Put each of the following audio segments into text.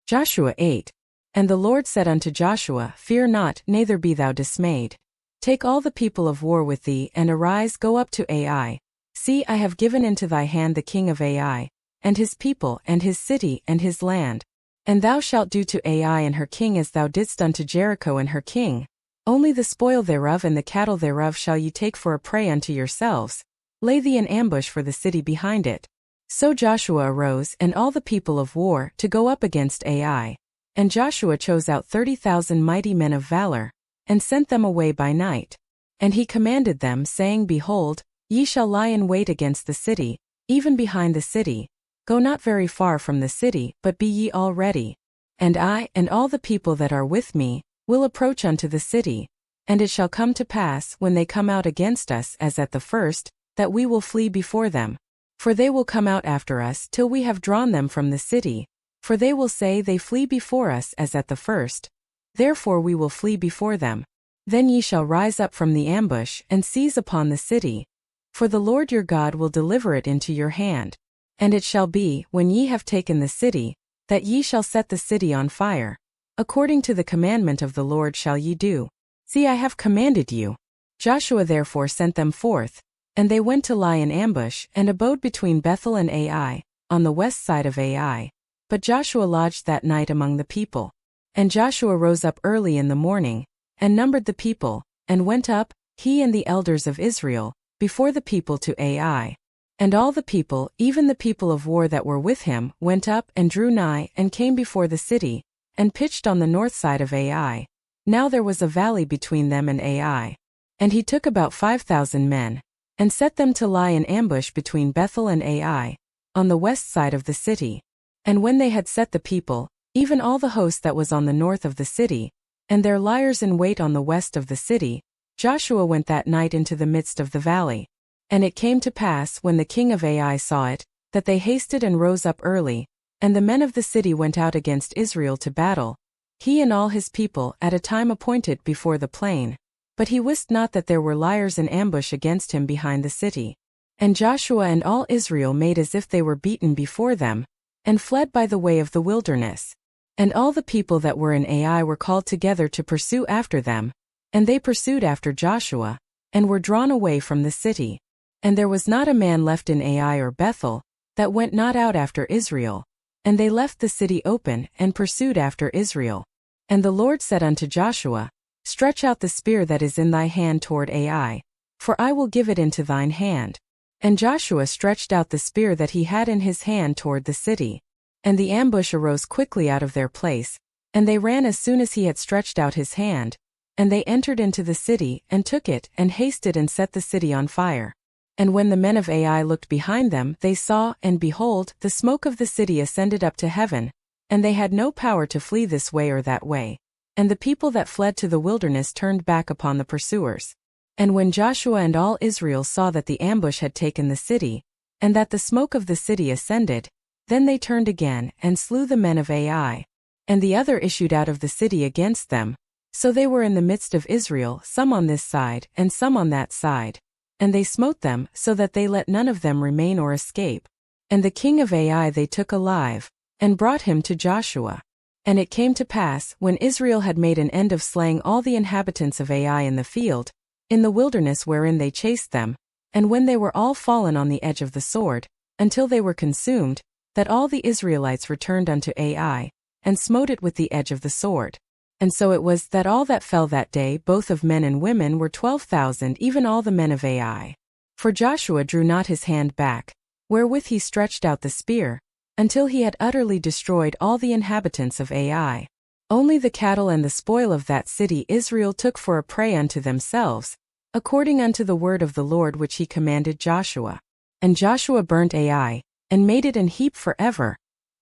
Joshua 8. And the Lord said unto Joshua, Fear not, neither be thou dismayed. Take all the people of war with thee, and arise, go up to Ai. See, I have given into thy hand the king of Ai, and his people, and his city, and his land. And thou shalt do to Ai and her king as thou didst unto Jericho and her king. Only the spoil thereof and the cattle thereof shall ye take for a prey unto yourselves. Lay thee an ambush for the city behind it. So Joshua arose and all the people of war to go up against Ai. And Joshua chose out 30,000 mighty men of valor, and sent them away by night. And he commanded them, saying, Behold, ye shall lie in wait against the city, even behind the city. Go not very far from the city, but be ye all ready. And I, and all the people that are with me, will approach unto the city. And it shall come to pass, when they come out against us as at the first, that we will flee before them. For they will come out after us till we have drawn them from the city. For they will say, They flee before us as at the first. Therefore we will flee before them. Then ye shall rise up from the ambush, and seize upon the city. For the Lord your God will deliver it into your hand. And it shall be, when ye have taken the city, that ye shall set the city on fire. According to the commandment of the Lord shall ye do. See, I have commanded you. Joshua therefore sent them forth, and they went to lie in ambush, and abode between Bethel and Ai, on the west side of Ai. But Joshua lodged that night among the people. And Joshua rose up early in the morning, and numbered the people, and went up, he and the elders of Israel, before the people to Ai. And all the people, even the people of war that were with him, went up and drew nigh, and came before the city, and pitched on the north side of Ai. Now there was a valley between them and Ai. And he took about 5,000 men, and set them to lie in ambush between Bethel and Ai, on the west side of the city. And when they had set the people, even all the host that was on the north of the city, and their liers in wait on the west of the city, Joshua went that night into the midst of the valley. And it came to pass, when the king of Ai saw it, that they hasted and rose up early, and the men of the city went out against Israel to battle, he and all his people, at a time appointed before the plain. But he wist not that there were liers in ambush against him behind the city. And Joshua and all Israel made as if they were beaten before them, and fled by the way of the wilderness. And all the people that were in Ai were called together to pursue after them, and they pursued after Joshua, and were drawn away from the city. And there was not a man left in Ai or Bethel, that went not out after Israel. And they left the city open, and pursued after Israel. And the Lord said unto Joshua, Stretch out the spear that is in thy hand toward Ai, for I will give it into thine hand. And Joshua stretched out the spear that he had in his hand toward the city. And the ambush arose quickly out of their place, and they ran as soon as he had stretched out his hand. And they entered into the city, and took it, and hasted and set the city on fire. And when the men of Ai looked behind them, they saw, and behold, the smoke of the city ascended up to heaven, and they had no power to flee this way or that way. And the people that fled to the wilderness turned back upon the pursuers. And when Joshua and all Israel saw that the ambush had taken the city, and that the smoke of the city ascended, then they turned again, and slew the men of Ai. And the other issued out of the city against them. So they were in the midst of Israel, some on this side, and some on that side. And they smote them, so that they let none of them remain or escape. And the king of Ai they took alive, and brought him to Joshua. And it came to pass, when Israel had made an end of slaying all the inhabitants of Ai in the field, in the wilderness wherein they chased them, and when they were all fallen on the edge of the sword, until they were consumed, that all the Israelites returned unto Ai, and smote it with the edge of the sword. And so it was that all that fell that day, both of men and women, were 12,000, even all the men of Ai. For Joshua drew not his hand back, wherewith he stretched out the spear, until he had utterly destroyed all the inhabitants of Ai. Only the cattle and the spoil of that city Israel took for a prey unto themselves, according unto the word of the Lord which he commanded Joshua. And Joshua burnt Ai, and made it an heap forever,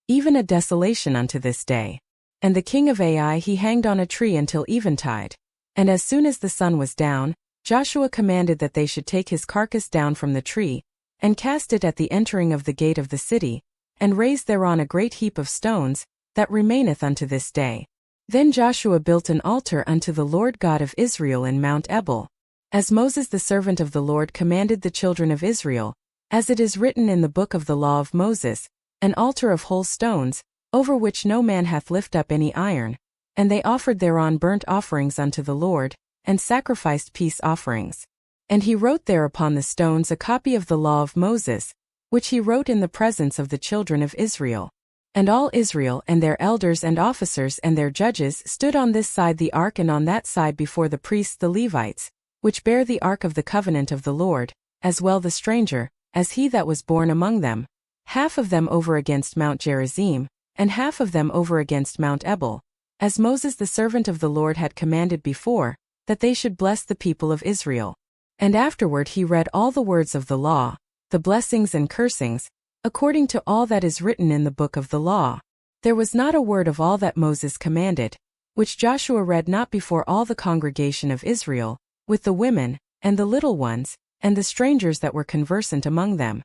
even a desolation unto this day. And the king of Ai he hanged on a tree until eventide. And as soon as the sun was down, Joshua commanded that they should take his carcass down from the tree, and cast it at the entering of the gate of the city, and raise thereon a great heap of stones, that remaineth unto this day. Then Joshua built an altar unto the Lord God of Israel in Mount Ebal, as Moses the servant of the Lord commanded the children of Israel, as it is written in the book of the law of Moses, an altar of whole stones, over which no man hath lift up any iron. And they offered thereon burnt offerings unto the Lord, and sacrificed peace offerings. And he wrote there upon the stones a copy of the law of Moses, which he wrote in the presence of the children of Israel. And all Israel and their elders and officers and their judges stood on this side the ark and on that side before the priests the Levites, which bear the ark of the covenant of the Lord, as well the stranger, as he that was born among them, half of them over against Mount Gerizim, and half of them over against Mount Ebal, as Moses the servant of the Lord had commanded before, that they should bless the people of Israel. And afterward he read all the words of the law, the blessings and cursings, according to all that is written in the book of the law. There was not a word of all that Moses commanded, which Joshua read not before all the congregation of Israel, with the women, and the little ones, and the strangers that were conversant among them.